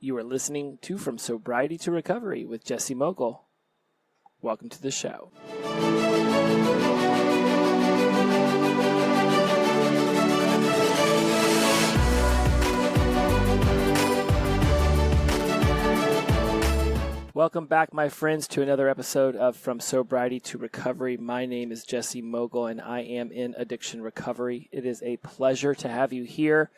You are listening to From Sobriety to Recovery with Jesse Mogul. Welcome to the show. Welcome back, my friends, to another episode of From Sobriety to Recovery. My name is Jesse Mogul, and I am in addiction recovery. It is a pleasure to have you here.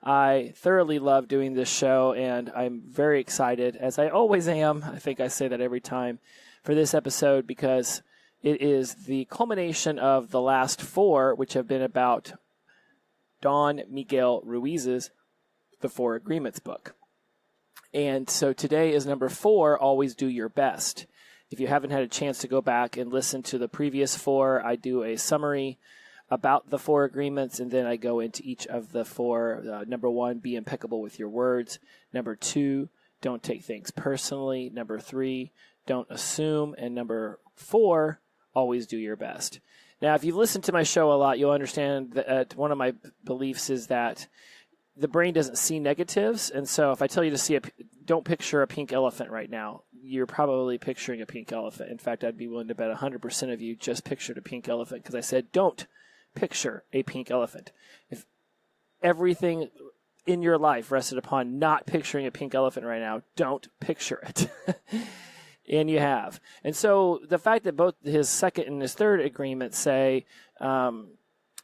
I thoroughly love doing this show, and I'm very excited, as I always am. I think I say that every time for this episode because it is the culmination of the last four, which have been about Don Miguel Ruiz's The Four Agreements book. And so today is number 4, Always Do Your Best. If you haven't had a chance to go back and listen to the previous 4, I do a summary about the 4 agreements, and then I go into each of the 4. Number 1, be impeccable with your words. Number 2, don't take things personally. Number 3, don't assume. And number 4, always do your best. Now, if you've listened to my show a lot, you'll understand that one of my beliefs is that the brain doesn't see negatives, and so if I tell you to see don't picture a pink elephant right now, you're probably picturing a pink elephant. In fact, I'd be willing to bet 100% of you just pictured a pink elephant because I said don't picture a pink elephant. If everything in your life rested upon not picturing a pink elephant right now, don't picture it. And you have. And so the fact that both his second and his third agreement say,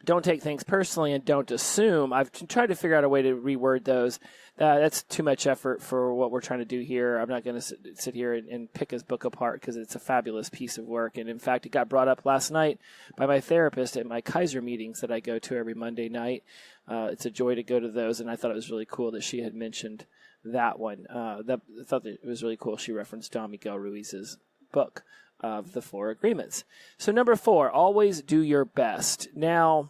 don't take things personally and don't assume. I've tried to figure out a way to reword those. That's too much effort for what we're trying to do here. I'm not going to sit here and pick his book apart because it's a fabulous piece of work. And in fact, it got brought up last night by my therapist at my Kaiser meetings that I go to every Monday night. It's a joy to go to those, and I thought it was really cool that she had mentioned that one. I thought that it was really cool. She referenced Don Miguel Ruiz's book of the 4 agreements. So number 4, always do your best. Now,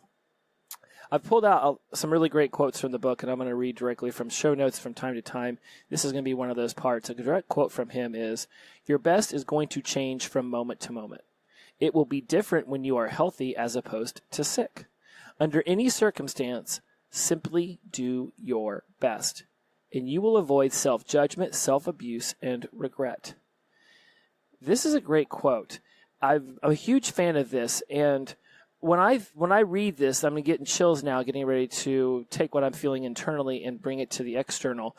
I've pulled out some really great quotes from the book, and I'm going to read directly from show notes from time to time. This is going to be one of those parts. A direct quote from him is, your best is going to change from moment to moment. It will be different when you are healthy as opposed to sick. Under any circumstance, simply do your best, and you will avoid self-judgment, self-abuse, and regret. This is a great quote. I'm a huge fan of this, and when I read this, I'm getting chills now, getting ready to take what I'm feeling internally and bring it to the external.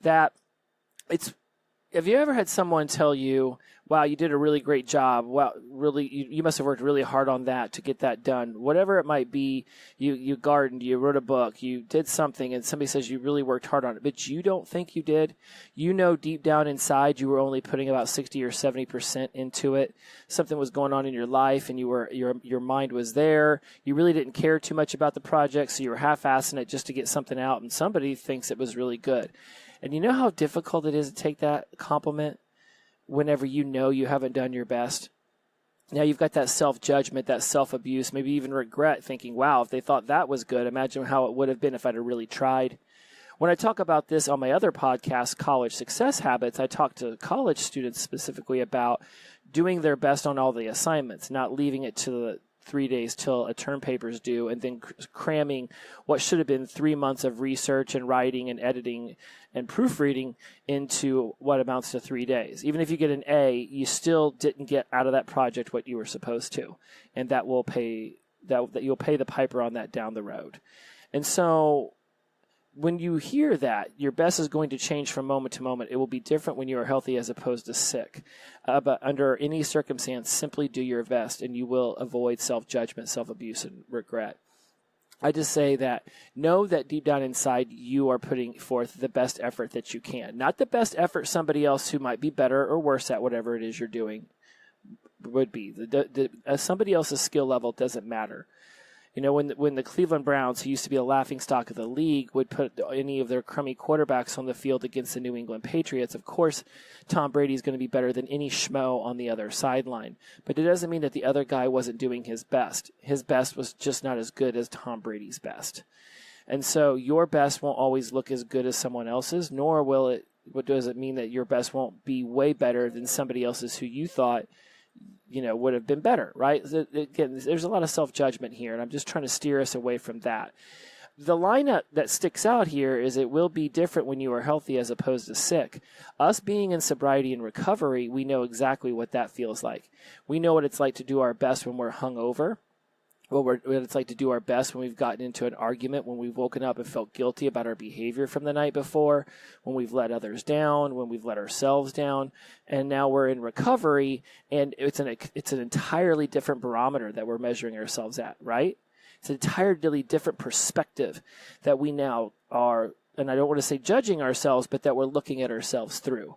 Have you ever had someone tell you, wow, you did a really great job. Wow, really, you must have worked really hard on that to get that done. Whatever it might be, you gardened, you wrote a book, you did something, and somebody says you really worked hard on it, but you don't think you did. You know deep down inside you were only putting about 60 or 70% into it. Something was going on in your life, and your mind was there. You really didn't care too much about the project, so you were half-assing it just to get something out, and somebody thinks it was really good. And you know how difficult it is to take that compliment whenever you know you haven't done your best? Now you've got that self-judgment, that self-abuse, maybe even regret, thinking, wow, if they thought that was good, imagine how it would have been if I'd have really tried. When I talk about this on my other podcast, College Success Habits, I talk to college students specifically about doing their best on all the assignments, not leaving it to the 3 days till a term paper is due, and then cramming what should have been 3 months of research and writing and editing and proofreading into what amounts to 3 days. Even if you get an A, you still didn't get out of that project what you were supposed to, and that will pay that you'll pay the piper on that down the road. And so when you hear that, your best is going to change from moment to moment. It will be different when you are healthy as opposed to sick. But under any circumstance, simply do your best, and you will avoid self-judgment, self-abuse, and regret. I just say that know that deep down inside you are putting forth the best effort that you can. Not the best effort somebody else who might be better or worse at whatever it is you're doing would be. Somebody else's skill level doesn't matter. You know, when the Cleveland Browns, who used to be a laughingstock of the league, would put any of their crummy quarterbacks on the field against the New England Patriots, of course, Tom Brady is going to be better than any schmo on the other sideline. But it doesn't mean that the other guy wasn't doing his best. His best was just not as good as Tom Brady's best. And so your best won't always look as good as someone else's, nor will it. What does it mean that your best won't be way better than somebody else's who you thought would have been better, right? Again, there's a lot of self-judgment here, and I'm just trying to steer us away from that. the line that sticks out here is it will be different when you are healthy as opposed to sick. Us being in sobriety and recovery, we know exactly what that feels like. We know what it's like to do our best when we're hungover. What it's like to do our best when we've gotten into an argument, when we've woken up and felt guilty about our behavior from the night before, when we've let others down, when we've let ourselves down, and now we're in recovery, and it's an entirely different barometer that we're measuring ourselves at, right? It's an entirely different perspective that we now are, and I don't want to say judging ourselves, but that we're looking at ourselves through.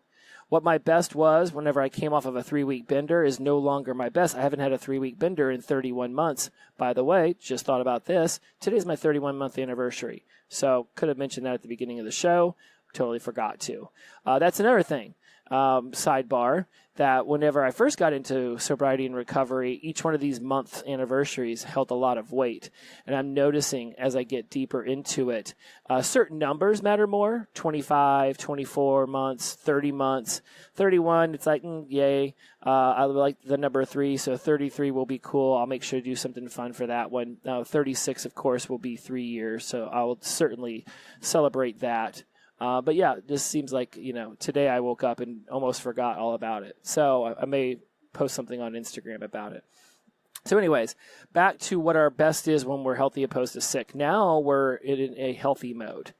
What my best was whenever I came off of a 3-week bender is no longer my best. I haven't had a 3-week bender in 31 months. By the way, just thought about this. Today's my 31-month anniversary. So could have mentioned that at the beginning of the show. Totally forgot to. That's another thing. Sidebar, that whenever I first got into sobriety and recovery, each one of these month anniversaries held a lot of weight. And I'm noticing as I get deeper into it, certain numbers matter more. 25, 24 months, 30 months, 31, it's like, yay. I like the number 3, so 33 will be cool. I'll make sure to do something fun for that one. 36, of course, will be 3 years, so I will certainly celebrate that. But yeah, it just seems like, today I woke up and almost forgot all about it. So I may post something on Instagram about it. So anyways, back to what our best is when we're healthy opposed to sick. Now we're in a healthy mode,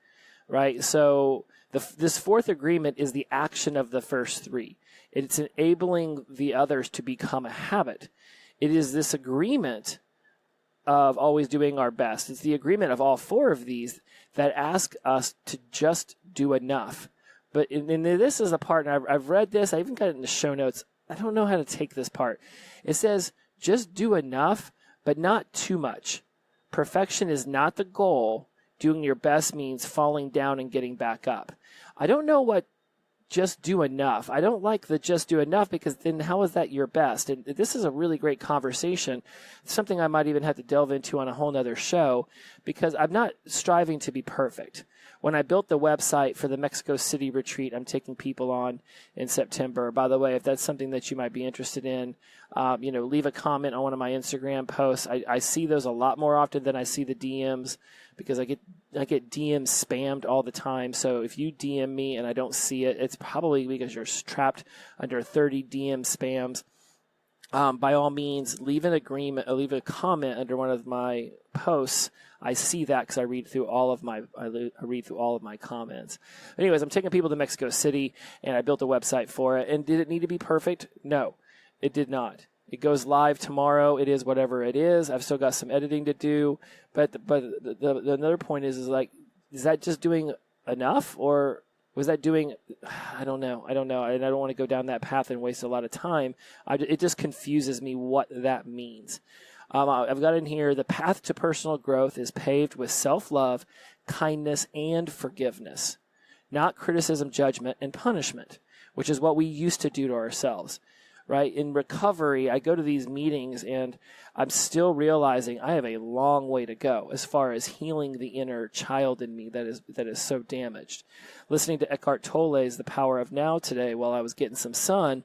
right? So this fourth agreement is the action of the first 3. It's enabling the others to become a habit. It is this agreement of always doing our best. It's the agreement of all 4 of these that ask us to just do enough. But and this is a part, and I've read this, I even got it in the show notes. I don't know how to take this part. It says, just do enough, but not too much. Perfection is not the goal. Doing your best means falling down and getting back up. I don't know what just do enough. I don't like the just do enough, because then how is that your best? And this is a really great conversation. It's something I might even have to delve into on a whole nother show, because I'm not striving to be perfect. When I built the website for the Mexico City retreat I'm taking people on in September, by the way, if that's something that you might be interested in, leave a comment on one of my Instagram posts. I see those a lot more often than I see the DMs, because I get DMs spammed all the time. So if you DM me and I don't see it, it's probably because you're trapped under 30 DM spams. By all means, leave a comment under one of my posts. I see that because I read through all of my comments. Anyways, I'm taking people to Mexico City, and I built a website for it. And did it need to be perfect? No, it did not. It goes live tomorrow. It is whatever it is. I've still got some editing to do. But the another point is that just doing enough, or was that doing, I don't know. And I don't want to go down that path and waste a lot of time. It just confuses me what that means. I've got in here, the path to personal growth is paved with self-love, kindness, and forgiveness, not criticism, judgment, and punishment, which is what we used to do to ourselves. Right? In recovery, I go to these meetings and I'm still realizing I have a long way to go as far as healing the inner child in me that is so damaged. Listening to Eckhart Tolle's The Power of Now today while I was getting some sun,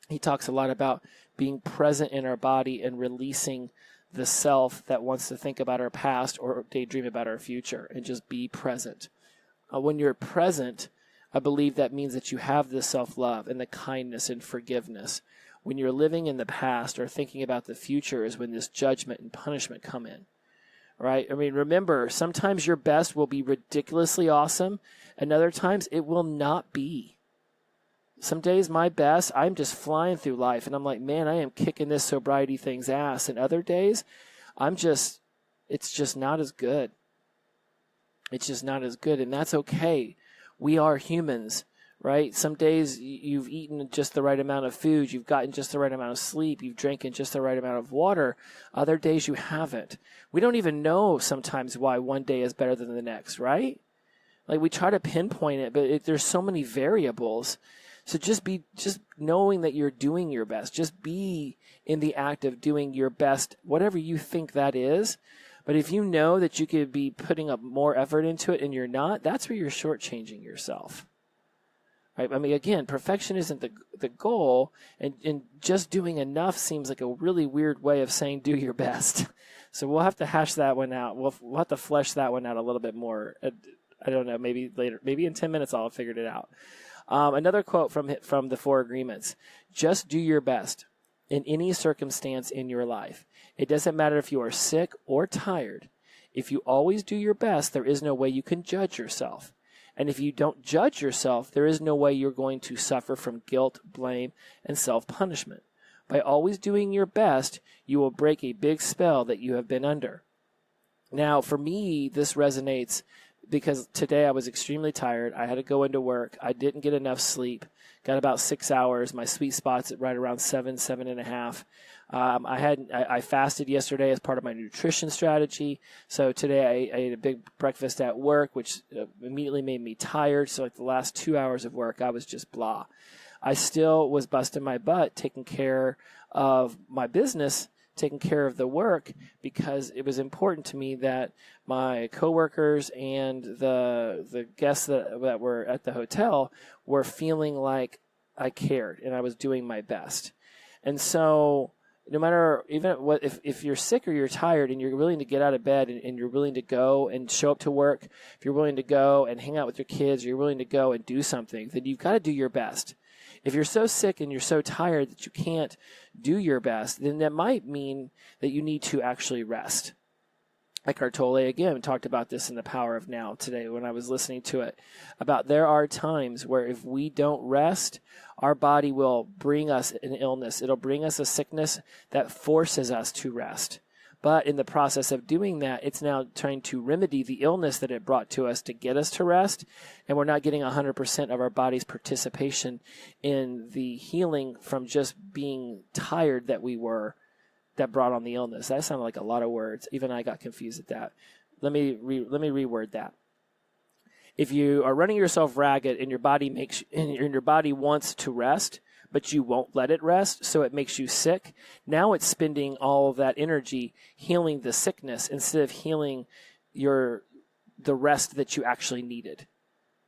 he talks a lot about being present in our body and releasing the self that wants to think about our past or daydream about our future, and just be present. When you're present, I believe that means that you have the self-love and the kindness and forgiveness. When you're living in the past or thinking about the future is when this judgment and punishment come in, right? I mean, remember, sometimes your best will be ridiculously awesome, and other times it will not be. Some days my best, I'm just flying through life, and I'm like, man, I am kicking this sobriety thing's ass. And other days, it's just not as good. It's just not as good, and that's okay. We are humans, right? Some days you've eaten just the right amount of food. You've gotten just the right amount of sleep. You've drank just the right amount of water. Other days you haven't. We don't even know sometimes why one day is better than the next, right? Like, we try to pinpoint it, but there's so many variables. So just knowing that you're doing your best. Just be in the act of doing your best, whatever you think that is. But if you know that you could be putting up more effort into it and you're not, that's where you're shortchanging yourself, right? I mean, again, perfection isn't the goal, and just doing enough seems like a really weird way of saying do your best. So we'll have to hash that one out. We'll have to flesh that one out a little bit more. I don't know, maybe later. Maybe in 10 minutes I'll have figured it out. Another quote from the Four Agreements: just do your best in any circumstance in your life. It doesn't matter if you are sick or tired. If you always do your best, there is no way you can judge yourself. And if you don't judge yourself, there is no way you're going to suffer from guilt, blame, and self-punishment. By always doing your best, you will break a big spell that you have been under. Now, for me, this resonates because today I was extremely tired. I had to go into work. I didn't get enough sleep. Got about 6 hours. My sweet spot's at right around 7.5. I fasted yesterday as part of my nutrition strategy. So today I ate a big breakfast at work, which immediately made me tired. So like the last 2 hours of work, I was just blah. I still was busting my butt taking care of my business, taking care of the work, because it was important to me that my coworkers and the guests that were at the hotel were feeling like I cared and I was doing my best. And so no matter even what, if you're sick or you're tired and you're willing to get out of bed and you're willing to go and show up to work, if you're willing to go and hang out with your kids, or you're willing to go and do something, then you've got to do your best. If you're so sick and you're so tired that you can't do your best, then that might mean that you need to actually rest. Eckhart Tolle, again, talked about this in The Power of Now today when I was listening to it, about there are times where if we don't rest, our body will bring us an illness. It'll bring us a sickness that forces us to rest. But in the process of doing that, it's now trying to remedy the illness that it brought to us to get us to rest, and we're not getting 100% of our body's participation in the healing from just being tired that we were, that brought on the illness. That sounded like a lot of words. Even I got confused at that. Let me reword that. If you are running yourself ragged and your body wants to rest, but you won't let it rest, so it makes you sick, now it's spending all of that energy healing the sickness instead of healing the rest that you actually needed.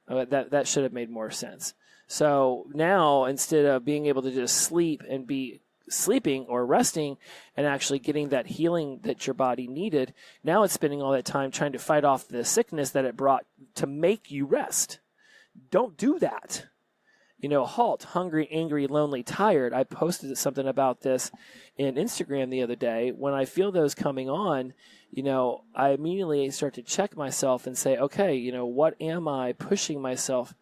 That should have made more sense. So now, instead of being able to just sleep and be sleeping or resting and actually getting that healing that your body needed, now it's spending all that time trying to fight off the sickness that it brought to make you rest. Don't do that. H.A.L.T, hungry, angry, lonely, tired. I posted something about this in Instagram the other day. When I feel those coming on, I immediately start to check myself and say, okay, what am I pushing myself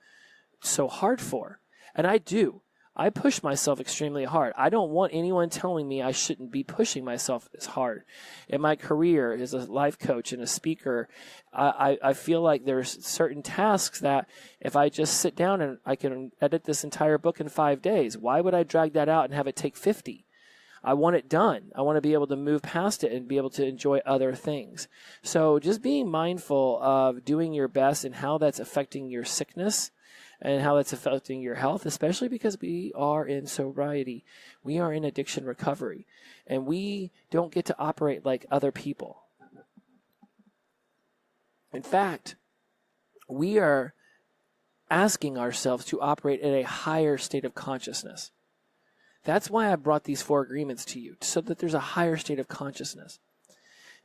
so hard for? And I do. I push myself extremely hard. I don't want anyone telling me I shouldn't be pushing myself this hard. In my career as a life coach and a speaker, I feel like there's certain tasks that if I just sit down and I can edit this entire book in 5 days, why would I drag that out and have it take 50? I want it done. I want to be able to move past it and be able to enjoy other things. So just being mindful of doing your best and how that's affecting your sickness and how that's affecting your health, especially because we are in sobriety. We are in addiction recovery, and we don't get to operate like other people. In fact, we are asking ourselves to operate at a higher state of consciousness. That's why I brought these 4 agreements to you, so that there's a higher state of consciousness.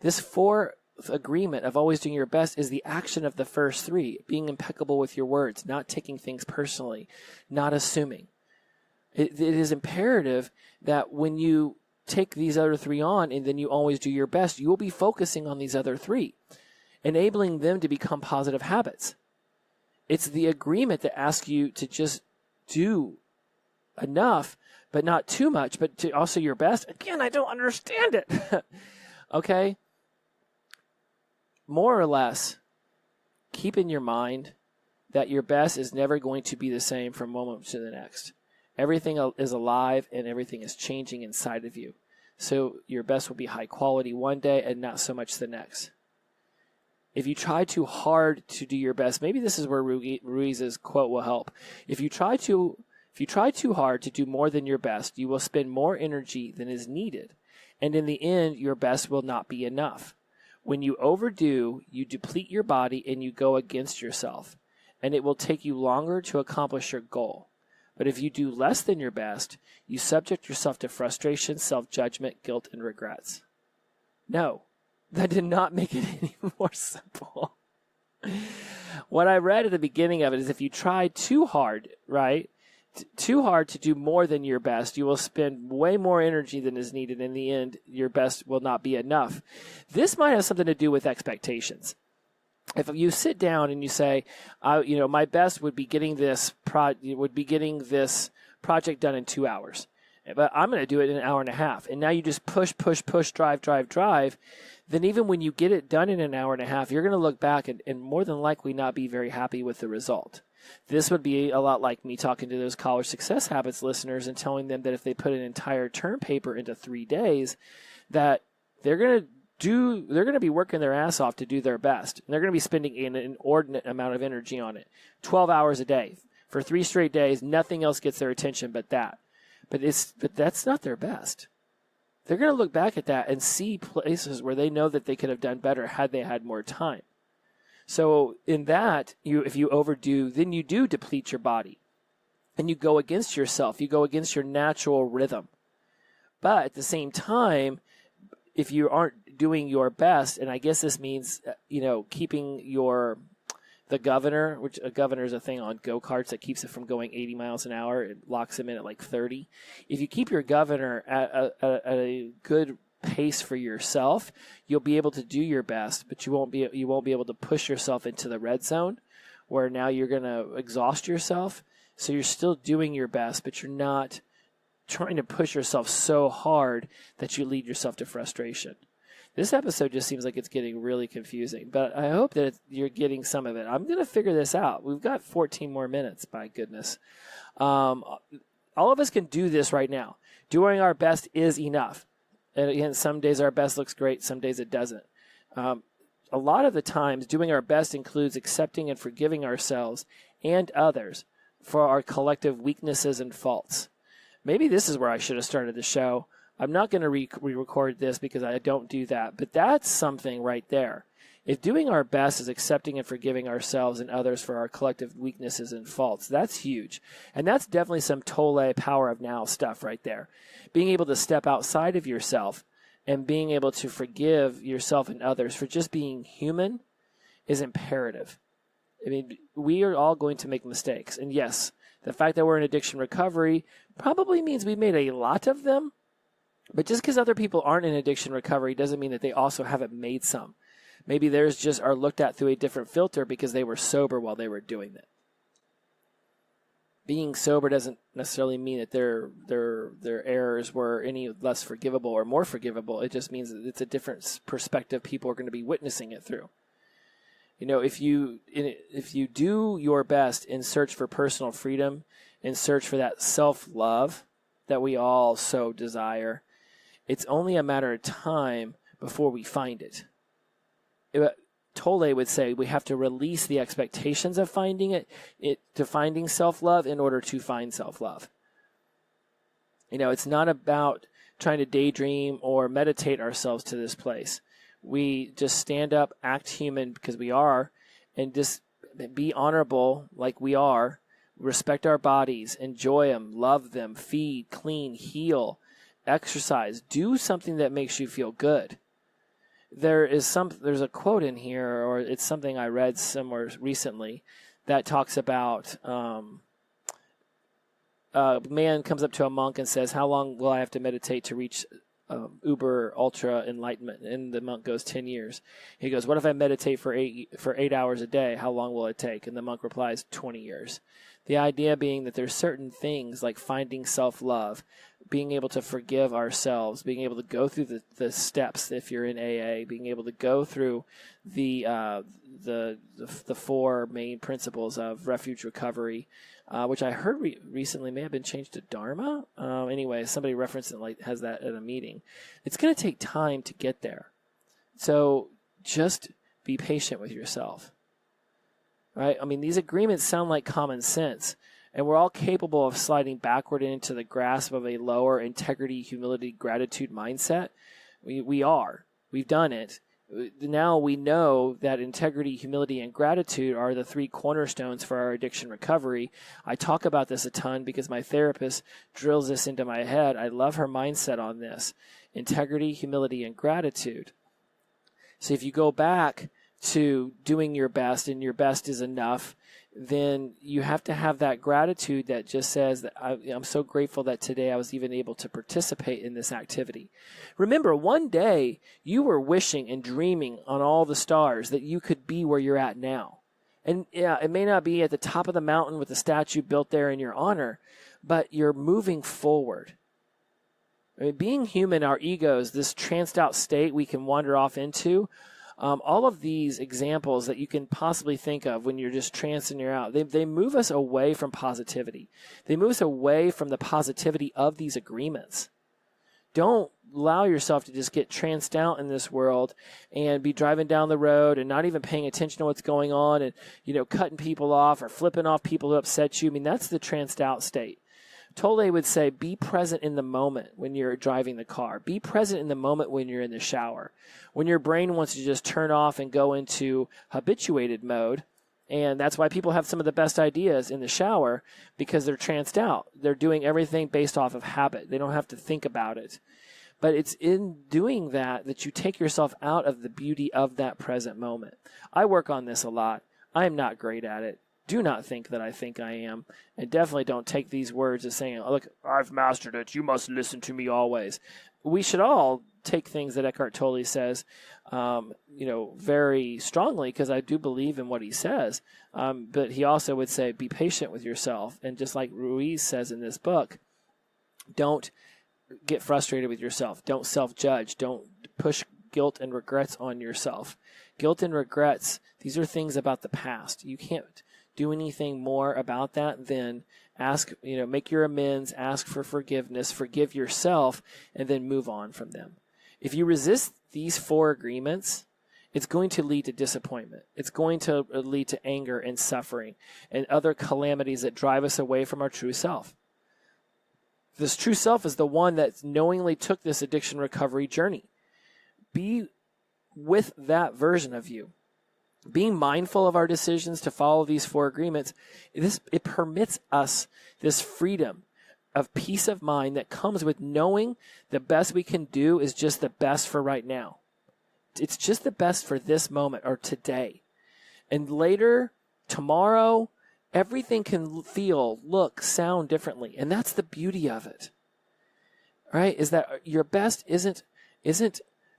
This 4 agreement of always doing your best is the action of the first 3, being impeccable with your words, not taking things personally, not assuming. It is imperative that when you take these other 3 on and then you always do your best, you will be focusing on these other 3, enabling them to become positive habits. It's the agreement that asks you to just do enough, but not too much, but to also your best. Again, I don't understand it. Okay? More or less, keep in your mind that your best is never going to be the same from one moment to the next. Everything is alive and everything is changing inside of you. So your best will be high quality one day and not so much the next. If you try too hard to do your best, maybe this is where Ruiz's quote will help. If you try too hard to do more than your best, you will spend more energy than is needed. And in the end, your best will not be enough. When you overdo, you deplete your body and you go against yourself. and it will take you longer to accomplish your goal. But if you do less than your best, you subject yourself to frustration, self-judgment, guilt, and regrets. No, that did not make it any more simple. What I read at the beginning of it is if you try too hard, right, too hard to do more than your best, you will spend way more energy than is needed. In the end, your best will not be enough. This might have something to do with expectations. If you sit down and you say, my best would be getting this project done in 2 hours, but I'm going to do it in an hour and a half. And now you just push, drive. Then even when you get it done in an hour and a half, you're going to look back and more than likely not be very happy with the result. This would be a lot like me talking to those College Success Habits listeners and telling them that if they put an entire term paper into 3 days, that they're going to be working their ass off to do their best. And they're going to be spending an inordinate amount of energy on it. 12 hours a day. For 3 straight days, nothing else gets their attention but that. But that's not their best. They're going to look back at that and see places where they know that they could have done better had they had more time. So in that, if you overdo, then you do deplete your body. And you go against yourself. You go against your natural rhythm. But at the same time, if you aren't doing your best, and I guess this means, keeping the governor, which a governor is a thing on go-karts that keeps it from going 80 miles an hour. It locks them in at like 30. If you keep your governor at a good pace for yourself, you'll be able to do your best, but you won't be able to push yourself into the red zone where now you're going to exhaust yourself. So you're still doing your best, but you're not trying to push yourself so hard that you lead yourself to frustration. This episode just seems like it's getting really confusing, but I hope that you're getting some of it. I'm going to figure this out. We've got 14 more minutes, by goodness. All of us can do this right now. Doing our best is enough. And again, some days our best looks great, some days it doesn't. A lot of the times, doing our best includes accepting and forgiving ourselves and others for our collective weaknesses and faults. Maybe this is where I should have started the show. I'm not going to re-record this because I don't do that, but that's something right there. If doing our best is accepting and forgiving ourselves and others for our collective weaknesses and faults, that's huge. And that's definitely some H.A.L.T power of now stuff right there. Being able to step outside of yourself and being able to forgive yourself and others for just being human is imperative. I mean, we are all going to make mistakes. And yes, the fact that we're in addiction recovery probably means we made a lot of them. But just because other people aren't in addiction recovery doesn't mean that they also haven't made some. Maybe theirs just are looked at through a different filter because they were sober while they were doing it. Being sober doesn't necessarily mean that their errors were any less forgivable or more forgivable. It just means that it's a different perspective people are going to be witnessing it through. If you do your best in search for personal freedom, in search for that self-love that we all so desire, it's only a matter of time before we find it. H.A.L.T would say we have to release the expectations of finding it to finding self-love in order to find self-love. It's not about trying to daydream or meditate ourselves to this place. We just stand up, act human because we are, and just be honorable like we are, respect our bodies, enjoy them, love them, feed, clean, heal, exercise, do something that makes you feel good. There's a quote in here, or it's something I read somewhere recently that talks about a man comes up to a monk and says, "How long will I have to meditate to reach uber ultra enlightenment?" And the monk goes, 10 years. He goes, "What if I meditate for 8 hours a day? How long will it take?" And the monk replies, 20 years. The idea being that there's certain things like finding self-love, being able to forgive ourselves, being able to go through the steps if you're in AA, being able to go through the 4 main principles of refuge recovery, which I heard recently may have been changed to Dharma. Anyway, somebody referenced it has that at a meeting. It's going to take time to get there. So just be patient with yourself. Right? I mean, these agreements sound like common sense, and we're all capable of sliding backward into the grasp of a lower integrity, humility, gratitude mindset. We are. We've done it. Now we know that integrity, humility, and gratitude are the 3 cornerstones for our addiction recovery. I talk about this a ton because my therapist drills this into my head. I love her mindset on this. Integrity, humility, and gratitude. So if you go back to doing your best and your best is enough, then you have to have that gratitude that just says that I'm so grateful that today I was even able to participate in this activity. Remember, one day you were wishing and dreaming on all the stars that you could be where you're at now. And yeah, it may not be at the top of the mountain with a statue built there in your honor, but you're moving forward. I mean, being human, our egos, this tranced out state we can wander off into, all of these examples that you can possibly think of when you're just tranced and you're out, they move us away from positivity. They move us away from the positivity of these agreements. Don't allow yourself to just get tranced out in this world and be driving down the road and not even paying attention to what's going on and, cutting people off or flipping off people who upset you. I mean, that's the tranced out state. H.A.L.T would say, be present in the moment when you're driving the car. Be present in the moment when you're in the shower. When your brain wants to just turn off and go into habituated mode, and that's why people have some of the best ideas in the shower, because they're tranced out. They're doing everything based off of habit. They don't have to think about it. But it's in doing that that you take yourself out of the beauty of that present moment. I work on this a lot. I am not great at it. Do not think that I think I am. And definitely don't take these words as saying, oh, look, I've mastered it. You must listen to me always. We should all take things that Eckhart Tolle says, very strongly, because I do believe in what he says. But he also would say, be patient with yourself. And just like Ruiz says in this book, don't get frustrated with yourself. Don't self-judge. Don't push guilt and regrets on yourself. Guilt and regrets, these are things about the past. You can't do anything more about that than ask, make your amends, ask for forgiveness, forgive yourself, and then move on from them. If you resist these 4 agreements, it's going to lead to disappointment. It's going to lead to anger and suffering and other calamities that drive us away from our true self. This true self is the one that knowingly took this addiction recovery journey. Be with that version of you. Being mindful of our decisions to follow these 4 agreements, it permits us this freedom of peace of mind that comes with knowing the best we can do is just the best for right now. It's just the best for this moment or today. And later, tomorrow, everything can feel, look, sound differently. And that's the beauty of it. Right? Is that your best isn't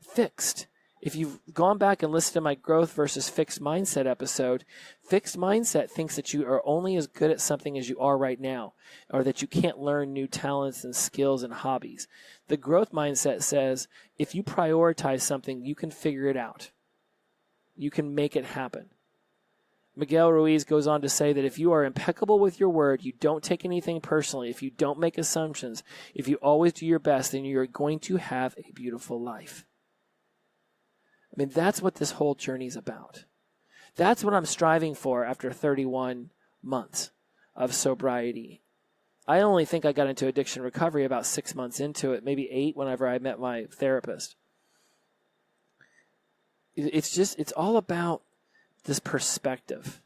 fixed. If you've gone back and listened to my growth versus fixed mindset episode, fixed mindset thinks that you are only as good at something as you are right now, or that you can't learn new talents and skills and hobbies. The growth mindset says if you prioritize something, you can figure it out. You can make it happen. Miguel Ruiz goes on to say that if you are impeccable with your word, you don't take anything personally, if you don't make assumptions, if you always do your best, then you're going to have a beautiful life. I mean, that's what this whole journey is about. That's what I'm striving for after 31 months of sobriety. I only think I got into addiction recovery about 6 months into it, maybe 8 whenever I met my therapist. It's all about this perspective.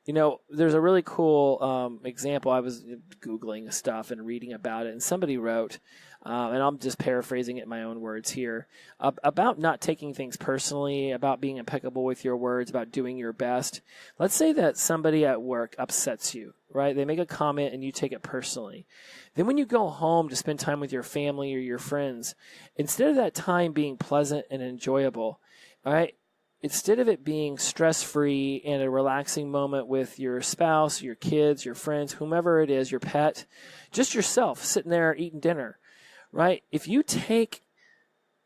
There's a really cool example. I was Googling stuff and reading about it, and somebody wrote, and I'm just paraphrasing it in my own words here, about not taking things personally, about being impeccable with your words, about doing your best. Let's say that somebody at work upsets you, right? They make a comment and you take it personally. Then when you go home to spend time with your family or your friends, instead of that time being pleasant and enjoyable, all right, instead of it being stress-free and a relaxing moment with your spouse, your kids, your friends, whomever it is, your pet, just yourself sitting there eating dinner, right? If you take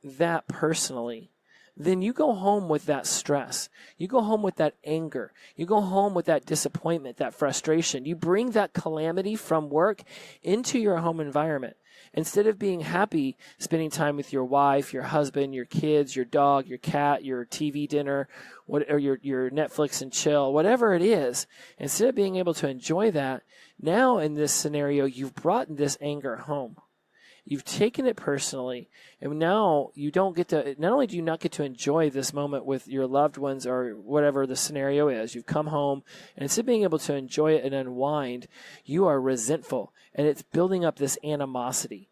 that personally, then you go home with that stress. You go home with that anger. You go home with that disappointment, that frustration. You bring that calamity from work into your home environment. Instead of being happy, spending time with your wife, your husband, your kids, your dog, your cat, your TV dinner, or your Netflix and chill, whatever it is, instead of being able to enjoy that, now in this scenario, you've brought this anger home. You've taken it personally, and now you don't get to, not only do you not get to enjoy this moment with your loved ones or whatever the scenario is, you've come home, and instead of being able to enjoy it and unwind, you are resentful, and it's building up this animosity,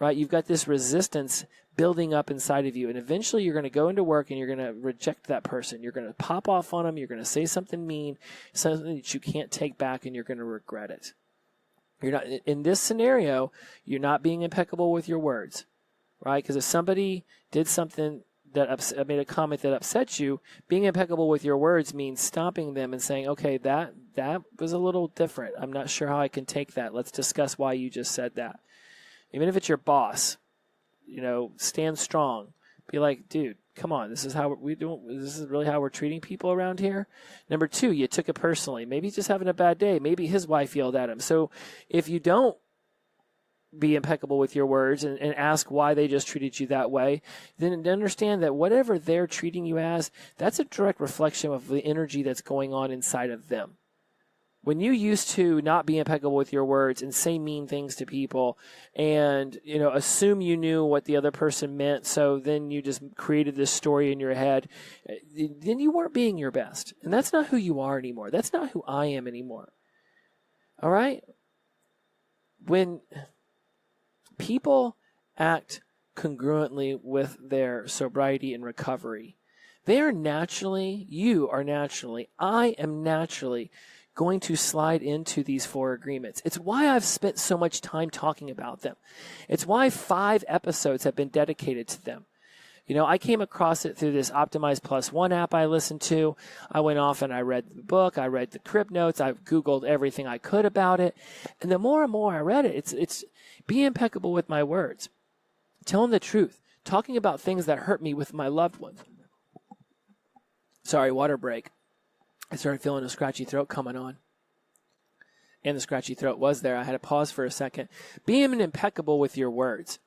right? You've got this resistance building up inside of you, and eventually you're going to go into work and you're going to reject that person. You're going to pop off on them. You're going to say something mean, something that you can't take back, and you're going to regret it. You're not, in this scenario, you're not being impeccable with your words, right? Because if somebody did something that made a comment that upsets you, being impeccable with your words means stopping them and saying, okay, that was a little different. I'm not sure how I can take that. Let's discuss why you just said that. Even if it's your boss, stand strong. Be like, dude, come on, this is really how we're treating people around here. Number 2, you took it personally. Maybe he's just having a bad day. Maybe his wife yelled at him. So if you don't be impeccable with your words and ask why they just treated you that way, then understand that whatever they're treating you as, that's a direct reflection of the energy that's going on inside of them. When you used to not be impeccable with your words and say mean things to people and, assume you knew what the other person meant, so then you just created this story in your head, then you weren't being your best. And that's not who you are anymore. That's not who I am anymore. All right? When people act congruently with their sobriety and recovery, I am naturally going to slide into these 4 agreements. It's why I've spent so much time talking about them. It's why 5 episodes have been dedicated to them. I came across it through this Optimize Plus One app I listened to. I went off and I read the book. I read the Crib Notes. I Googled everything I could about it. And the more and more I read it, it's be impeccable with my words. Telling the truth. Talking about things that hurt me with my loved ones. Sorry, water break. I started feeling a scratchy throat coming on. And the scratchy throat was there. I had to pause for a second. Being impeccable with your words.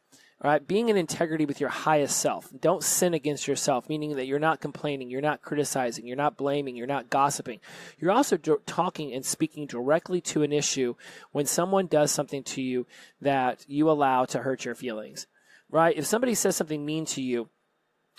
All right? Being in integrity with your highest self. Don't sin against yourself, meaning that you're not complaining, you're not criticizing, you're not blaming, you're not gossiping. You're also talking and speaking directly to an issue when someone does something to you that you allow to hurt your feelings. Right? If somebody says something mean to you,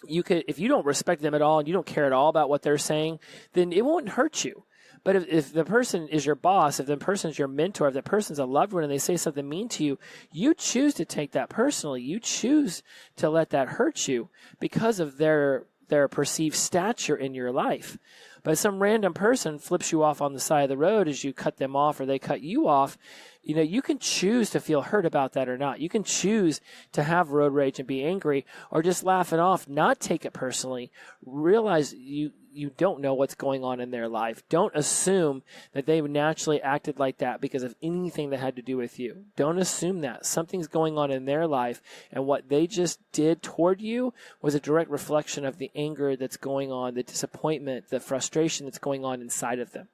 if you don't respect them at all and you don't care at all about what they're saying, then it won't hurt you. But if the person is your boss, if the person is your mentor, if the person's a loved one and they say something mean to you, you choose to take that personally. You choose to let that hurt you because of their perceived stature in your life. But some random person flips you off on the side of the road as you cut them off or they cut you off. You can choose to feel hurt about that or not. You can choose to have road rage and be angry or just laugh it off, not take it personally. Realize you don't know what's going on in their life. Don't assume that they naturally acted like that because of anything that had to do with you. Don't assume that. Something's going on in their life, and what they just did toward you was a direct reflection of the anger that's going on, the disappointment, the frustration that's going on inside of them.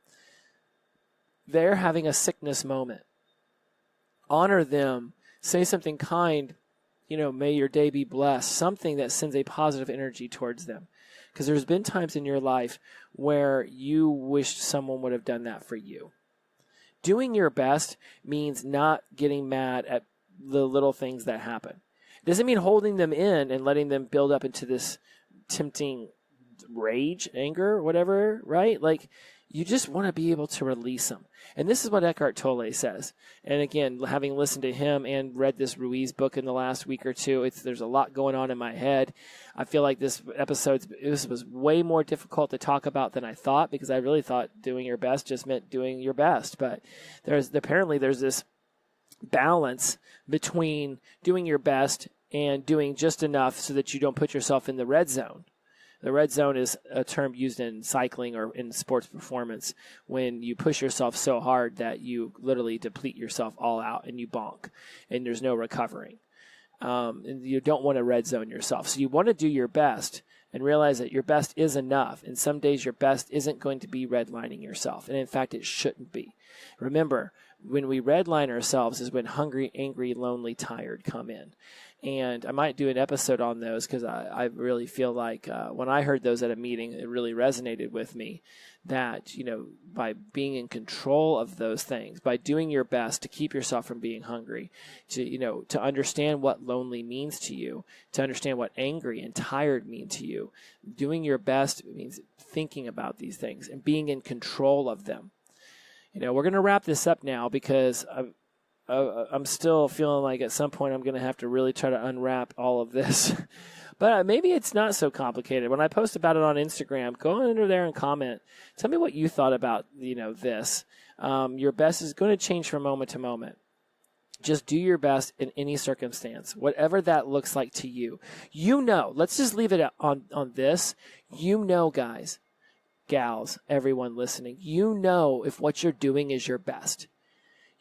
They're having a sickness moment. Honor them. Say something kind. May your day be blessed. Something that sends a positive energy towards them. Because there's been times in your life where you wished someone would have done that for you. Doing your best means not getting mad at the little things that happen. It doesn't mean holding them in and letting them build up into this tempting rage, anger, whatever, right? Like, you just want to be able to release them. And this is what H.A.L.T says. And again, having listened to him and read this Ruiz book in the last week or two, there's a lot going on in my head. I feel like this was way more difficult to talk about than I thought, because I really thought doing your best just meant doing your best. But there's this balance between doing your best and doing just enough so that you don't put yourself in the red zone. The red zone is a term used in cycling or in sports performance when you push yourself so hard that you literally deplete yourself all out and you bonk and there's no recovering. And you don't want to red zone yourself. So you want to do your best and realize that your best is enough. And some days your best isn't going to be redlining yourself. And in fact, it shouldn't be. Remember, when we redline ourselves is when hungry, angry, lonely, tired come in. And I might do an episode on those because I really feel like when I heard those at a meeting, it really resonated with me that, by being in control of those things, by doing your best to keep yourself from being hungry, to understand what lonely means to you, to understand what angry and tired mean to you. Doing your best means thinking about these things and being in control of them. We're going to wrap this up now because I'm still feeling like at some point I'm going to have to really try to unwrap all of this. But maybe it's not so complicated. When I post about it on Instagram, go under there and comment. Tell me what you thought about, this. Your best is going to change from moment to moment. Just do your best in any circumstance, whatever that looks like to you. Let's just leave it on this. Guys, gals, everyone listening, if what you're doing is your best.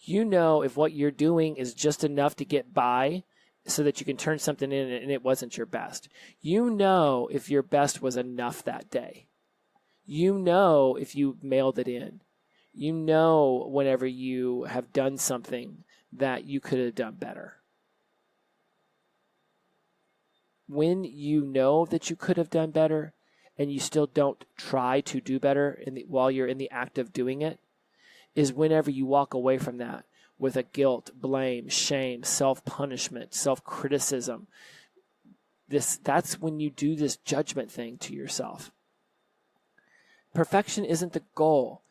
If what you're doing is just enough to get by so that you can turn something in and it wasn't your best. If your best was enough that day. If you mailed it in. Whenever you have done something that you could have done better. When you know that you could have done better and you still don't try to do better while you're in the act of doing it, is whenever you walk away from that with a guilt, blame, shame, self-punishment, self-criticism. That's when you do this judgment thing to yourself. Perfection isn't the goal.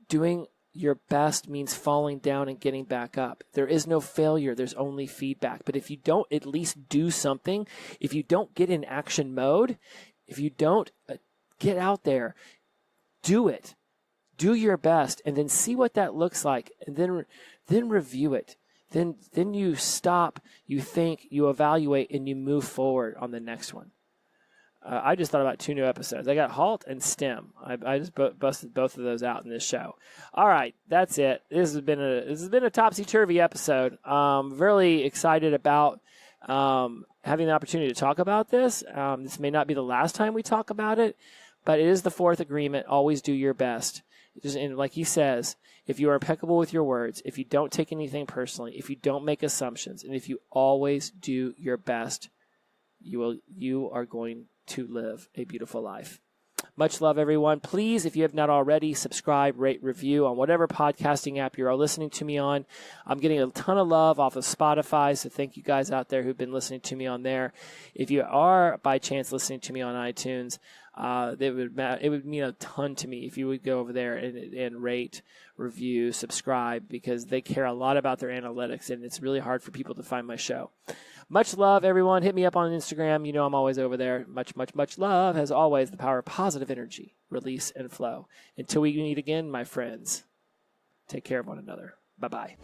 Doing your best means falling down and getting back up. There is no failure. There's only feedback. But if you don't at least do something, if you don't get in action mode, if you don't get out there, do it. Do your best, and then see what that looks like, and then review it. Then you stop, you think, you evaluate, and you move forward on the next one. I just thought about 2 new episodes. I got Halt and Stem. I just busted both of those out in this show. All right, that's it. This has been a topsy-turvy episode. Really excited about having the opportunity to talk about this. This may not be the last time we talk about it, but it is the 4th agreement. Always do your best. And like he says, if you are impeccable with your words, if you don't take anything personally, if you don't make assumptions, and if you always do your best, you are going to live a beautiful life. Much love, everyone. Please, if you have not already, subscribe, rate, review on whatever podcasting app you're listening to me on. I'm getting a ton of love off of Spotify, so thank you guys out there who've been listening to me on there. If you are, by chance, listening to me on iTunes, it would mean a ton to me if you would go over there and rate, review, subscribe, because they care a lot about their analytics, and it's really hard for people to find my show. Much love, everyone. Hit me up on Instagram. I'm always over there. Much, much, much love. As always, the power of positive energy, release, and flow. Until we meet again, my friends, take care of one another. Bye-bye.